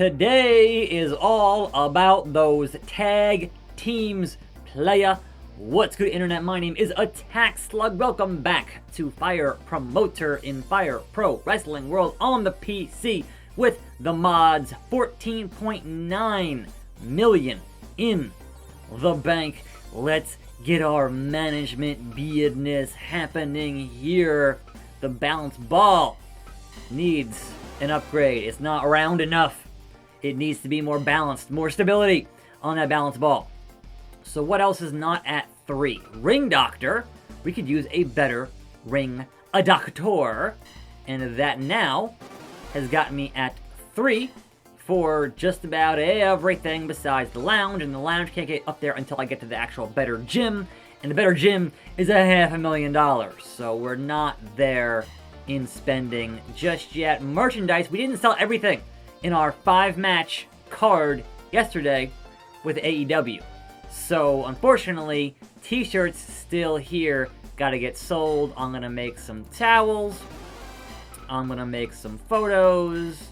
today is all about those tag teams, playa. What's good, internet? My name is Attack Slug. Welcome back to Fire Promoter in Fire Pro Wrestling World on the PC with the mods. 14.9 million in the bank. Let's get our management business happening here. The bounce ball needs an upgrade. It's not round enough. It needs to be more balanced, more stability on that bounce ball. So what else is not at 3? Ring Doctor. We could use a better ring doctor. And that now has gotten me at 3 for just about everything besides the lounge. And the lounge can't get up there until I get to the actual better gym. And the better gym is $500,000. So we're not there in spending just yet. Merchandise, we didn't sell everything in our 5-match card yesterday with AEW. So unfortunately, t-shirts still here, gotta get sold. I'm gonna make some towels, I'm gonna make some photos,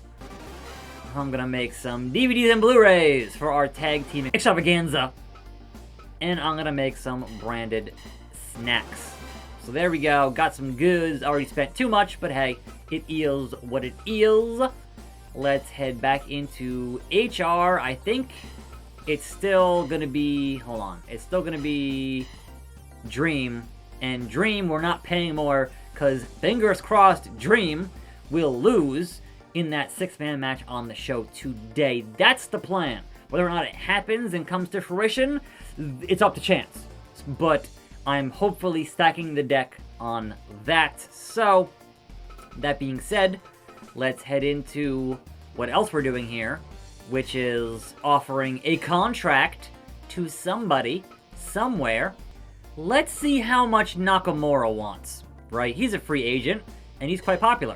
I'm gonna make some DVDs and Blu-rays for our tag team extravaganza, and I'm gonna make some branded snacks. So there we go, got some goods. Already spent too much, but hey, it is what it is. Let's head back into HR. I think it's still gonna be, hold on, it's still gonna be Dream. And Dream, we're not paying more, because fingers crossed, Dream will lose in that 6-man match on the show today. That's the plan. Whether or not it happens and comes to fruition, it's up to chance. But I'm hopefully stacking the deck on that. So, that being said, let's head into what else we're doing here, which is offering a contract to somebody, somewhere. Let's see how much Nakamura wants, right? He's a free agent, and he's quite popular.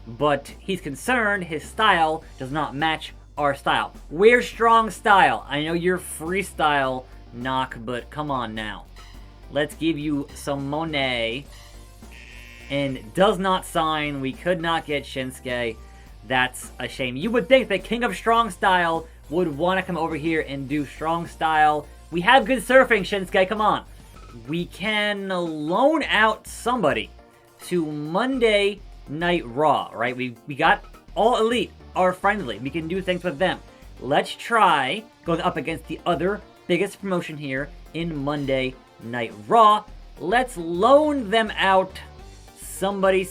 But he's concerned his style does not match our style. We're strong style. I know you're freestyle, Knock, but come on now. Let's give you some money. And does not sign. We could not get Shinsuke. That's a shame. You would think that King of Strong Style would want to come over here and do Strong Style. We have good surfing, Shinsuke. Come on. We can loan out somebody to Monday Night Raw, right? We got All Elite, our friendly. We can do things with them. Let's try going up against the other biggest promotion here in Monday Night Raw. Let's loan them out somebody.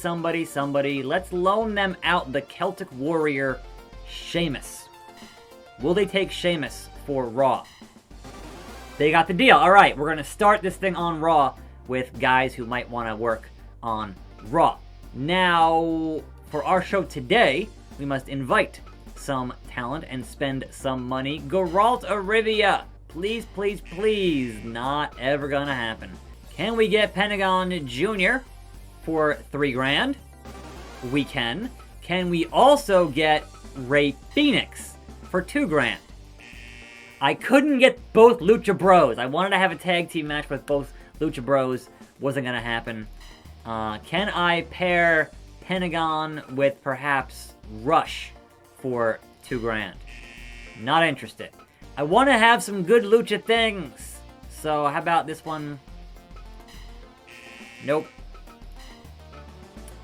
Let's loan them out the Celtic Warrior, Sheamus. Will they take Sheamus for Raw? They got the deal. All right, we're going to start this thing on Raw with guys who might want to work on Raw. Now, for our show today, we must invite some talent and spend some money. Geralt of Rivia. Please, please, please. Not ever going to happen. Can we get Pentagon Jr. for $3 grand? We can. Can we also get Rey Fenix for $2 grand? I couldn't get both Lucha Bros. I wanted to have a tag team match with both Lucha Bros. Wasn't gonna happen. Can I pair Pentagon with perhaps Rush for $2 grand? Not interested. I want to have some good Lucha things. So how about this one? Nope.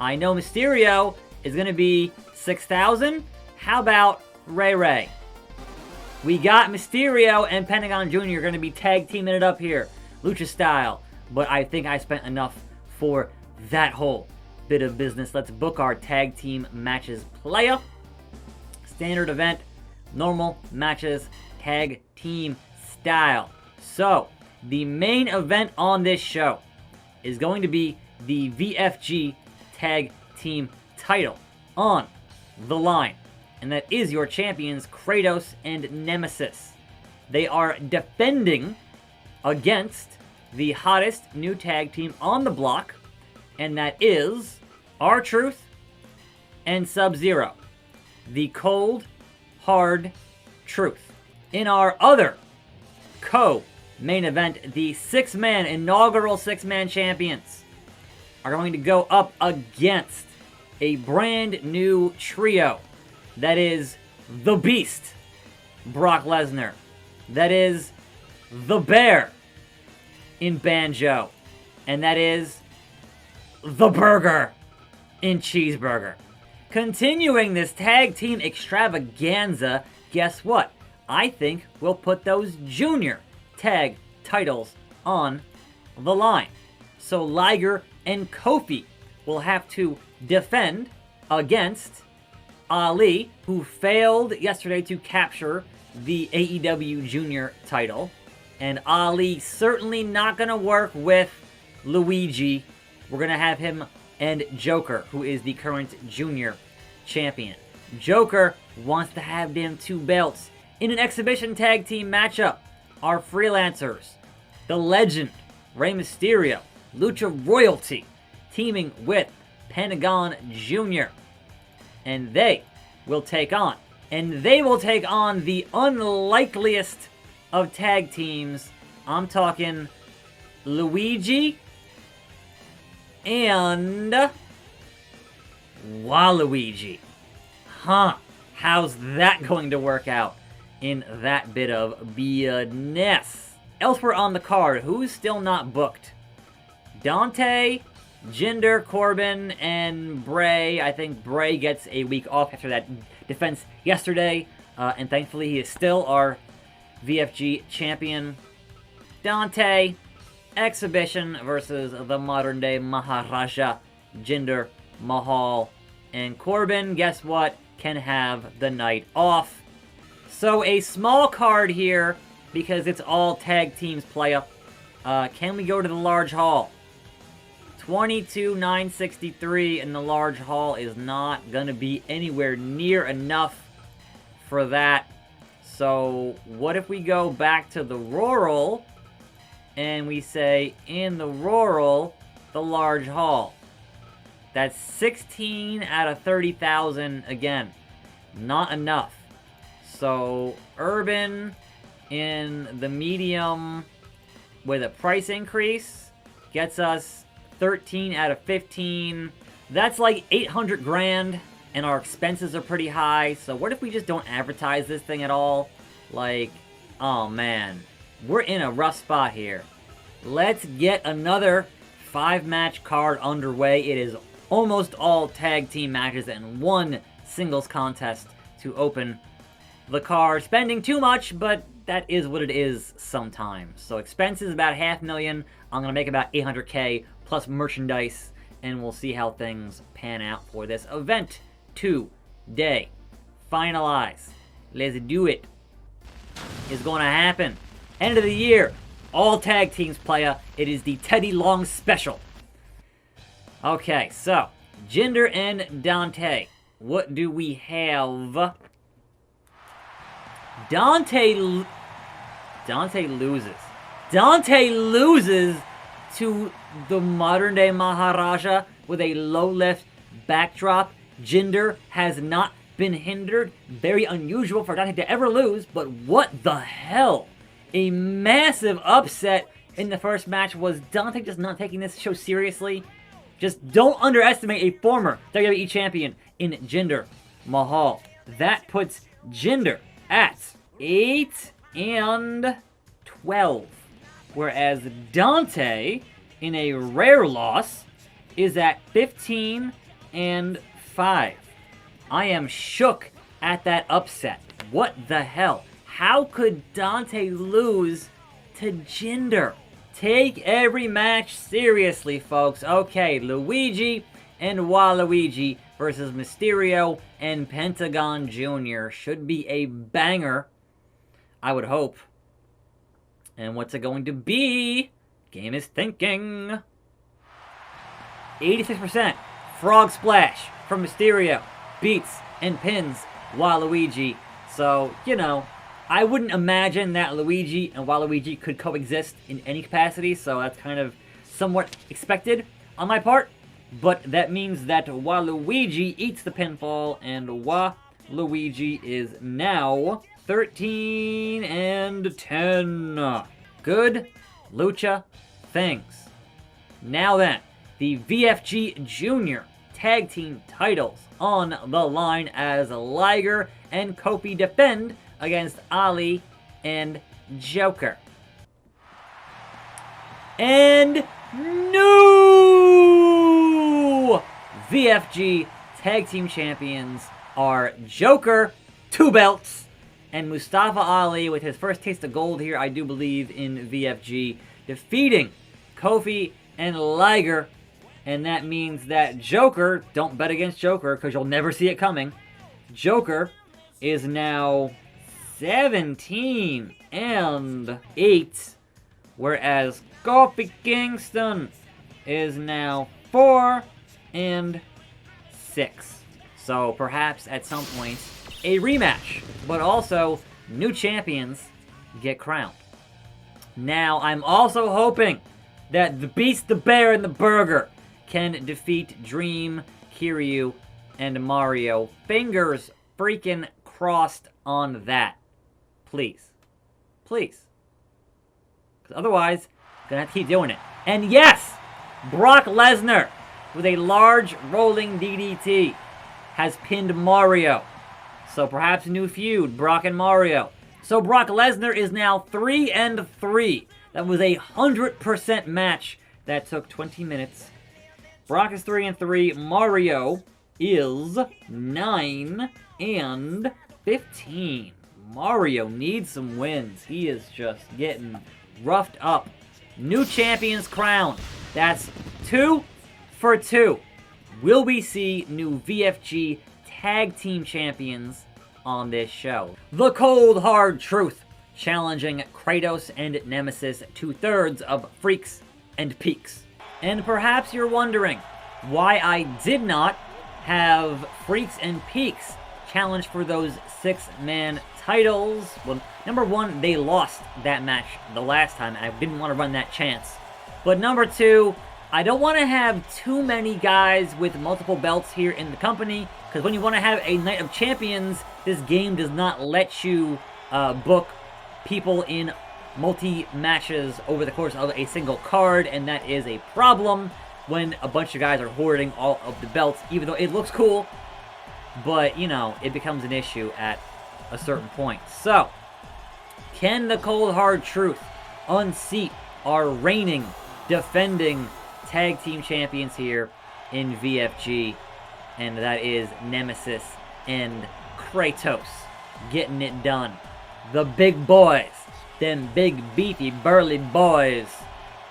I know Mysterio is going to be 6,000. How about Ray? We got Mysterio and Pentagon Jr. going to be tag teaming it up here, Lucha style. But I think I spent enough for that whole bit of business. Let's book our tag team matches. Playa, standard event, normal matches, tag team style. So, the main event on this show is going to be the VFG Tag Team title on the line. And that is your champions, Kratos and Nemesis. They are defending against the hottest new tag team on the block, and that is R-Truth and Sub-Zero. The cold, hard truth. In our other co-main event, the inaugural 6-man champions are going to go up against a brand new trio that is the Beast, Brock Lesnar. That is the Bear in Banjo. And that is the Burger in Cheeseburger. Continuing this tag team extravaganza, guess what? I think we'll put those junior tag titles on the line. So Liger and Kofi will have to defend against Ali, who failed yesterday to capture the AEW junior title. And Ali certainly not going to work with Luigi. We're going to have him and Joker, who is the current junior champion. Joker wants to have them two belts. In an exhibition tag team matchup, our freelancers, the legend, Rey Mysterio, Lucha Royalty, teaming with Pentagon Jr. And they will take on the unlikeliest of tag teams. I'm talking Luigi and Waluigi. How's that going to work out in that bit of business? Elsewhere on the card, who's still not booked? Dante, Jinder, Corbin, and Bray. I think Bray gets a week off after that defense yesterday, and thankfully he is still our VFG champion. Dante, exhibition versus the modern-day Maharaja, Jinder Mahal. And Corbin, guess what, can have the night off. So a small card here, because it's all tag teams play-up. Can we go to the large hall? 22,963 in the large hall is not going to be anywhere near enough for that. So what if we go back to the rural and we say in the rural, the large hall? That's 16 out of 30,000 again. Not enough. So urban in the medium with a price increase gets us 13 out of 15. That's like 800 grand, and our expenses are pretty high. So what if we just don't advertise this thing at all? Like, oh man, we're in a rough spot here. Let's get another 5-match card underway. It is almost all tag team matches and one singles contest to open the card. Spending too much, but that is what it is sometimes. So expenses about $500,000. I'm going to make about $800K plus merchandise, and we'll see how things pan out for this event today. Finalize. Let's do it. It's going to happen. End of the year. All tag teams playa. It is the Teddy Long special. Okay, so Jinder and Dante. What do we have? Dante loses. Dante loses to the modern-day Maharaja with a low-lift backdrop. Jinder has not been hindered. Very unusual for Dante to ever lose, but what the hell? A massive upset in the first match. Was Dante just not taking this show seriously? Just don't underestimate a former WWE champion in Jinder Mahal. That puts Jinder at 8 and 12. Whereas Dante, in a rare loss, is at 15 and 5. I am shook at that upset. What the hell? How could Dante lose to Jinder? Take every match seriously, folks. Okay, Luigi and Waluigi versus Mysterio and Pentagon Jr. Should be a banger, I would hope. And what's it going to be? Game is thinking. 86% Frog Splash from Mysterio. Beats and pins Waluigi. So, you know, I wouldn't imagine that Luigi and Waluigi could coexist in any capacity, so that's kind of somewhat expected on my part. But that means that Waluigi eats the pinfall, and Waluigi is now 13 and 10. Good lucha things. Now then, the VFG Junior tag team titles on the line as Liger and Kofi defend against Ali and Joker. And new VFG tag team champions are Joker, 2 belts, and Mustafa Ali with his first taste of gold here, I do believe, in VFG, defeating Kofi and Liger. And that means that Joker, don't bet against Joker because you'll never see it coming. Joker is now 17-8, whereas Kofi Kingston is now 4-6. So perhaps at some point a rematch, but also new champions get crowned. Now I'm also hoping that the Beast, the Bear, and the Burger can defeat Dream, Kiryu, and Mario. Fingers freaking crossed on that. Please. Please. Because otherwise, I'm going to have to keep doing it. And yes! Brock Lesnar, with a large rolling DDT, has pinned Mario. So perhaps a new feud, Brock and Mario. So Brock Lesnar is now 3-3. That was a 100% match that took 20 minutes. Brock is 3-3. Mario is 9-15. Mario needs some wins. He is just getting roughed up. New champions crowned. That's 2 for 2. Will we see new VFG tag team champions on this show? The Cold Hard Truth challenging Kratos and Nemesis, 2/3 of Freaks and Peaks. And perhaps you're wondering why I did not have Freaks and Peaks challenge for those 6-man titles. Well, number one, they lost that match the last time, and I didn't want to run that chance. But number two, I don't want to have too many guys with multiple belts here in the company, because when you want to have a Night of Champions, this game does not let you book people in multi-matches over the course of a single card, and that is a problem when a bunch of guys are hoarding all of the belts, even though it looks cool. But, you know, it becomes an issue at a certain point. So, can the Cold Hard Truth unseat our reigning, defending tag team champions here in VFG? And that is Nemesis and Kratos getting it done. The big boys, them big, beefy, burly boys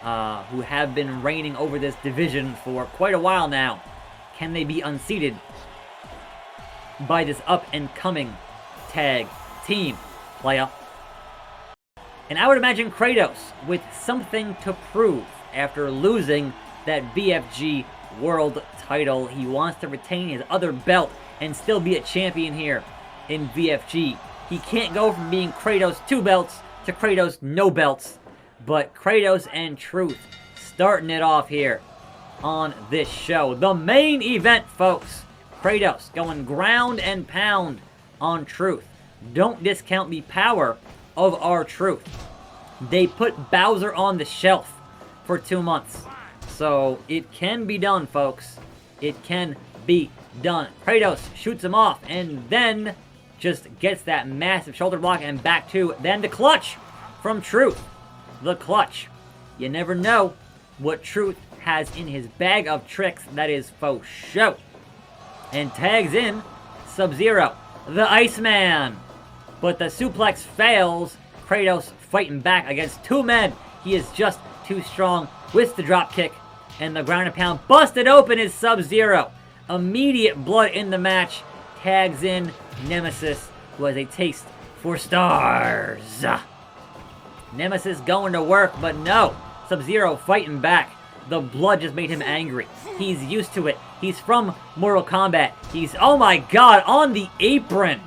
who have been reigning over this division for quite a while now. Can they be unseated by this up-and-coming tag team player? And I would imagine Kratos with something to prove after losing that BFG World title. He wants to retain his other belt and still be a champion here in VFG. He can't go from being Kratos 2 belts to Kratos no belts. But Kratos and Truth starting it off here on this show. The main event, folks. Kratos going ground and pound on Truth. Don't discount the power of our Truth. They put Bowser on the shelf for 2 months. So it can be done, folks. It can be done. Kratos shoots him off and then just gets that massive shoulder block and back 2. Then the clutch from Truth. The clutch. You never know what Truth has in his bag of tricks. That is faux show. And tags in Sub-Zero, the Iceman. But the suplex fails. Kratos fighting back against 2 men. He is just too strong with the drop kick. And the ground and pound busted open is Sub-Zero. Immediate blood in the match. Tags in Nemesis, who has a taste for stars. Nemesis going to work, but no. Sub-Zero fighting back. The blood just made him angry. He's used to it. He's from Mortal Kombat. He's, oh my god, on the apron.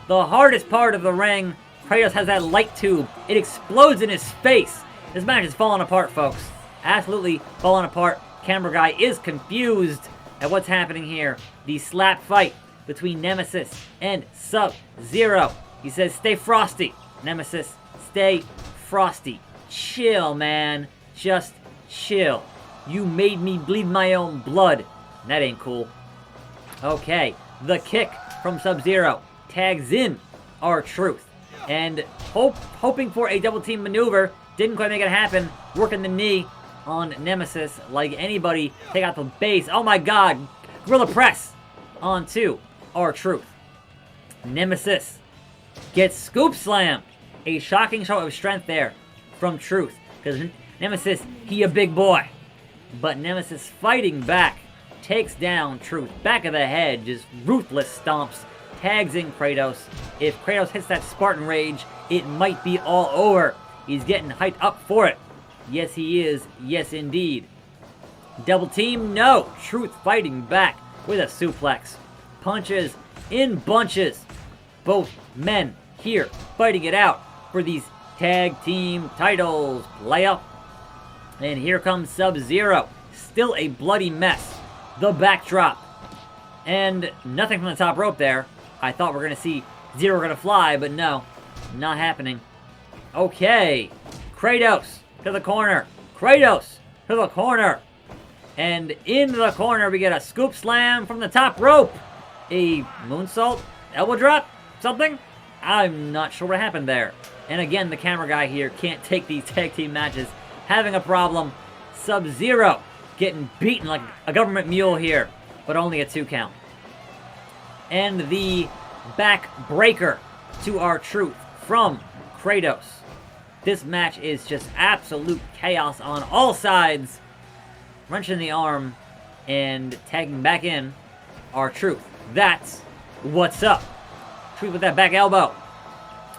The hardest part of the ring. Kratos has that light tube. It explodes in his face. This match is falling apart, folks. Absolutely falling apart. Camera guy is confused at what's happening here. The slap fight between Nemesis and Sub-Zero. He says, stay frosty. Nemesis, stay frosty. Chill, man. Just chill. You made me bleed my own blood. That ain't cool. Okay, the kick from Sub-Zero tags in R-Truth. And hoping for a double team maneuver, didn't quite make it happen. Working the knee on Nemesis like anybody. Take out the base. Oh my god! Gorilla press onto R-Truth. Nemesis gets scoop slammed. A shocking show of strength there from Truth. Because Nemesis, he a big boy. But Nemesis fighting back. Takes down Truth. Back of the head. Just ruthless stomps. Tags in Kratos. If Kratos hits that Spartan Rage, it might be all over. He's getting hyped up for it. Yes, he is. Yes, indeed. Double team? No. Truth fighting back with a suplex. Punches in bunches. Both men here fighting it out for these tag team titles. Playa. And here comes Sub-Zero. Still a bloody mess. The backdrop. And nothing from the top rope there. I thought we were going to see Zero going to fly, but no. Not happening. Okay. Kratos to the corner. Kratos to the corner. And into the corner we get a scoop slam from the top rope. A moonsault? Elbow drop? Something? I'm not sure what happened there. And again, the camera guy here can't take these tag team matches. Having a problem. Sub-Zero getting beaten like a government mule here. But only a 2 count. And the back breaker to R-Truth from Kratos. This match is just absolute chaos on all sides. Wrenching the arm and tagging back in R-Truth. That's what's up. Truth with that back elbow.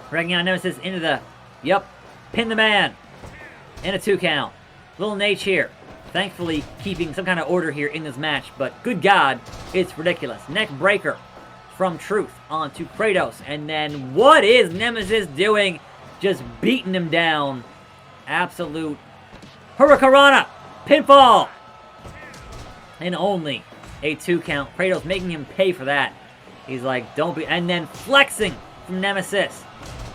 Dragging out Nemesis into the, pin the man. And a 2 count. Little Nate here. Thankfully keeping some kind of order here in this match. But good God, it's ridiculous. Neck breaker from Truth onto Kratos. And then what is Nemesis doing? Just beating him down. Absolute Hurricanrana. Pinfall. And only a 2 count. Kratos making him pay for that. He's like, don't be... And then flexing from Nemesis.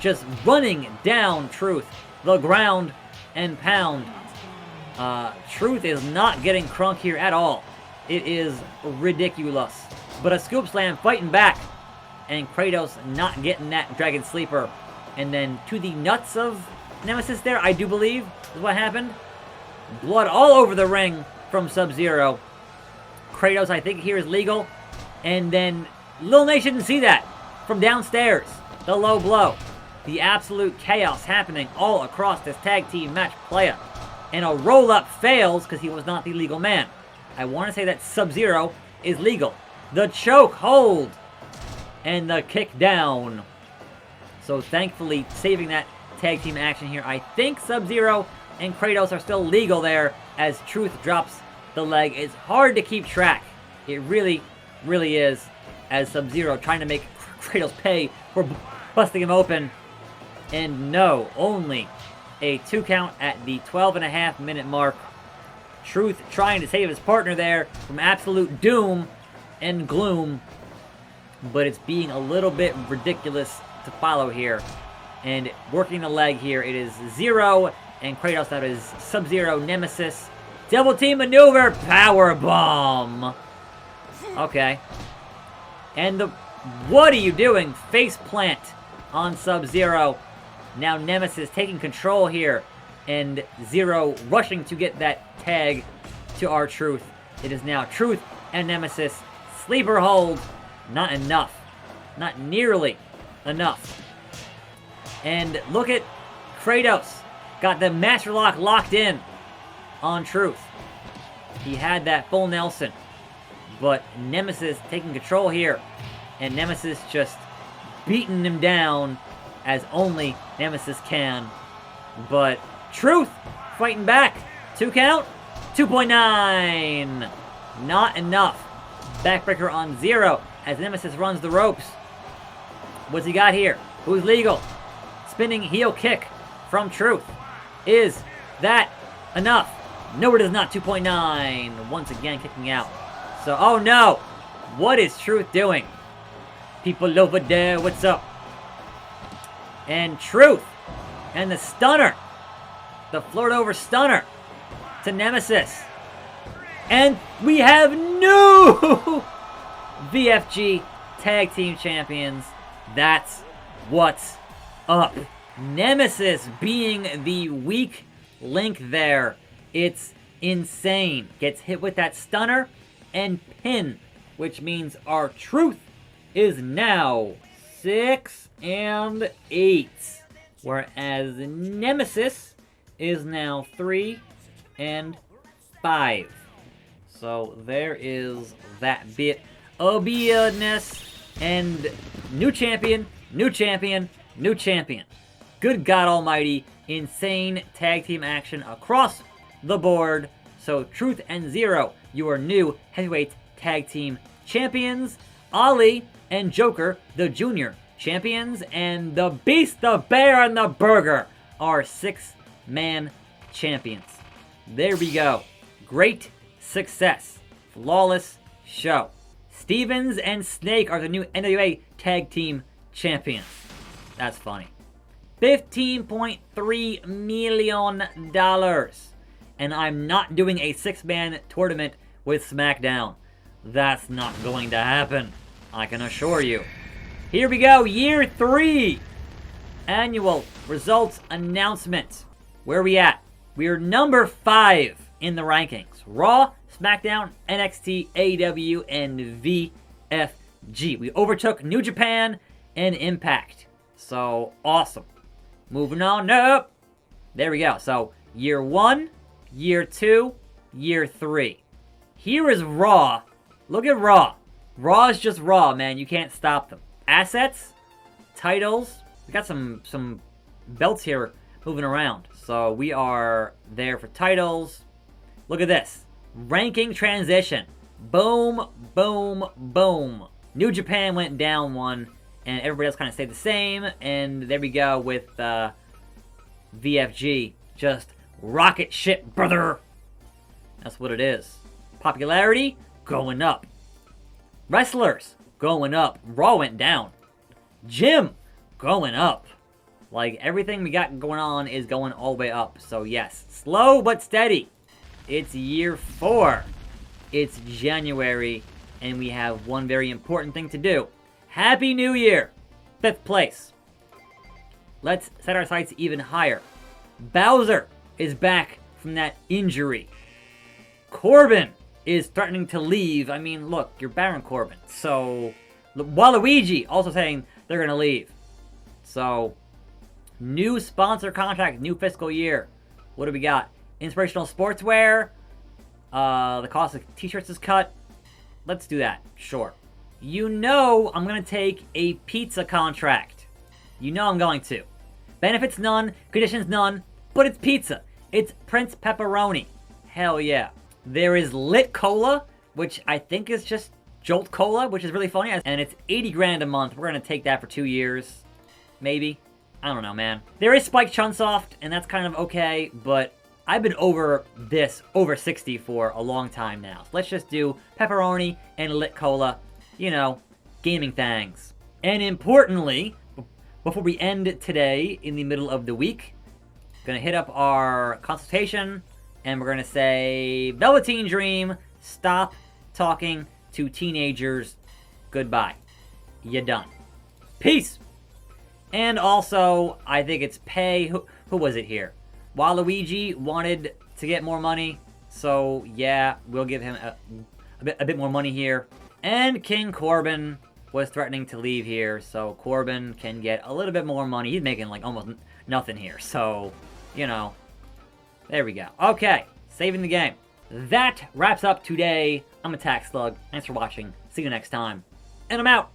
Just running down Truth. The ground and pound. Truth is not getting crunk here at all. It is ridiculous. But a scoop slam fighting back. And Kratos not getting that Dragon Sleeper. And then to the nuts of Nemesis there, I do believe, is what happened. Blood all over the ring from Sub-Zero. Kratos, I think, here is legal. And then Lil Nate didn't see that from downstairs. The low blow. The absolute chaos happening all across this tag team match playa. And a roll-up fails because he was not the legal man. I want to say that Sub-Zero is legal. The choke hold. And the kick down. So thankfully saving that tag team action here. I think Sub-Zero and Kratos are still legal there as Truth drops the leg. It's hard to keep track. It really, really is. As Sub-Zero trying to make Kratos pay for busting him open. And no, only a 2 count at the 12.5-minute mark. Truth trying to save his partner there from absolute doom and gloom. But it's being a little bit ridiculous to follow here. And working the leg here, it is Zero and Kratos. That is Sub-Zero, Nemesis. Double team maneuver, power bomb. Okay. And the, what are you doing? Face plant on Sub-Zero. Now Nemesis taking control here. And Zero rushing to get that tag to R-Truth. It is now Truth and Nemesis. Sleeper hold. Not enough. Not nearly enough. And look at Kratos. Got the Master Lock locked in on Truth. He had that full Nelson. But Nemesis taking control here. And Nemesis just beating him down as only Nemesis can. But Truth fighting back. 2 count. 2.9. Not enough. Backbreaker on Zero as Nemesis runs the ropes. What's he got here? Who's legal? Spinning heel kick from Truth. Is that enough? No, it is not. 2.9. Once again kicking out. So, oh no! What is Truth doing? People over there, what's up? And Truth. And the stunner. The float over stunner to Nemesis. And we have no VFG Tag Team Champions. That's what's up. Nemesis being the weak link there. It's insane. Gets hit with that stunner and pin, which means our truth is now 6-8. Whereas Nemesis is now 3-5. So there is that bit of weirdness. And new champion, new champion, new champion. Good God Almighty, insane tag team action across the board. So Truth and Zero, your new heavyweight tag team champions. Ali and Joker, the junior champions. And the Beast, the Bear, and the Burger are 6-man champions. There we go. Great success. Flawless show. Stevens and Snake are the new NWA Tag Team Champions. That's funny. $15.3 million. And I'm not doing a 6-man tournament with SmackDown. That's not going to happen, I can assure you. Here we go, Year 3. Annual results announcement. Where are we at? We're number 5 in the rankings. Raw, SmackDown, NXT, AEW, and VFG. We overtook New Japan and Impact. So, awesome. Moving on up. There we go. So, Year 1, Year 2, Year 3. Here is Raw. Look at Raw. Raw is just Raw, man. You can't stop them. Assets, titles. We got some belts here moving around. So, we are there for titles. Look at this. Ranking transition. Boom, boom, boom. New Japan went down 1, and everybody else kind of stayed the same. And there we go with VFG. Just rocket ship, brother. That's what it is. Popularity, going up. Wrestlers, going up. Raw went down. Gym, going up. Like, everything we got going on is going all the way up. So, yes, slow but steady. It's Year 4. It's January, and we have one very important thing to do. Happy New Year! 5th place. Let's set our sights even higher. Bowser is back from that injury. Corbin is threatening to leave. I mean, look, you're Baron Corbin. So, Waluigi also saying they're going to leave. So, new sponsor contract, new fiscal year. What do we got? Inspirational sportswear. The cost of t-shirts is cut. Let's do that. Sure. You know I'm going to take a pizza contract. You know I'm going to. Benefits none. Conditions none. But it's pizza. It's Prince Pepperoni. Hell yeah. There is Lit Cola, which I think is just Jolt Cola, which is really funny. And it's 80 grand a month. We're going to take that for 2 years. Maybe. I don't know, man. There is Spike Chunsoft, and that's kind of okay, but I've been over 60 for a long time now. So let's just do pepperoni and Lit Cola, you know, gaming things. And importantly, before we end today in the middle of the week, gonna hit up our consultation, and we're gonna say, Velveteen Dream, stop talking to teenagers. Goodbye. You done. Peace. And also, I think it's pay. Who was it here? Waluigi wanted to get more money, so yeah, we'll give him a bit more money here. And King Corbin was threatening to leave here, so Corbin can get a little bit more money. He's making like almost nothing here, so, you know, there we go. Okay, saving the game. That wraps up today. I'm Attack Slug. Thanks for watching. See you next time. And I'm out.